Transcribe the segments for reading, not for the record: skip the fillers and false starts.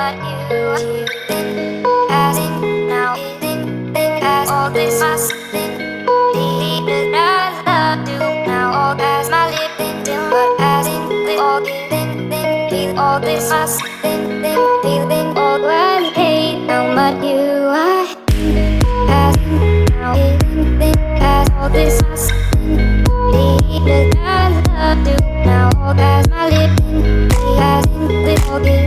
but you as in now as all this must deep I do now all as my living but as in with all this must feeling all I hate now but you as in now as all this must deep I do now all as my living as in with all this.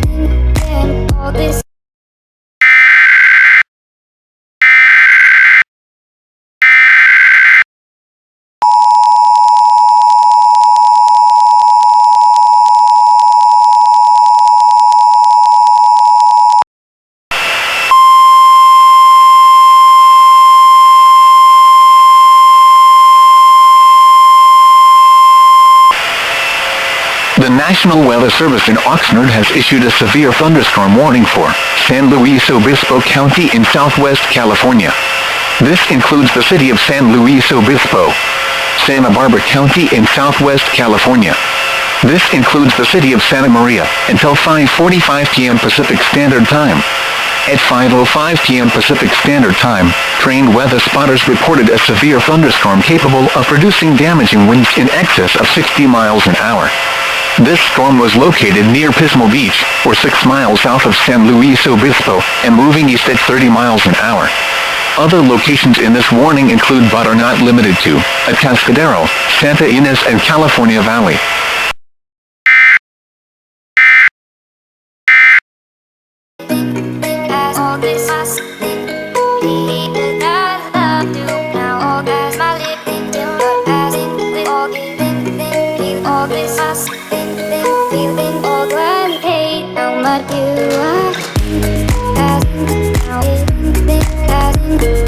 The National Weather Service in Oxnard has issued a severe thunderstorm warning for San Luis Obispo County in southwest California. This includes the city of San Luis Obispo, Santa Barbara County in southwest California. This includes the city of Santa Maria until 5:45 p.m. Pacific Standard Time. At 5:05 p.m. Pacific Standard Time, trained weather spotters reported a severe thunderstorm capable of producing damaging winds in excess of 60 miles an hour. This storm was located near Pismo Beach, or 6 miles south of San Luis Obispo, and moving east at 30 miles an hour. Other locations in this warning include but are not limited to Atascadero, Santa Ynez and California Valley. Feeling all I hate now but you as in now as in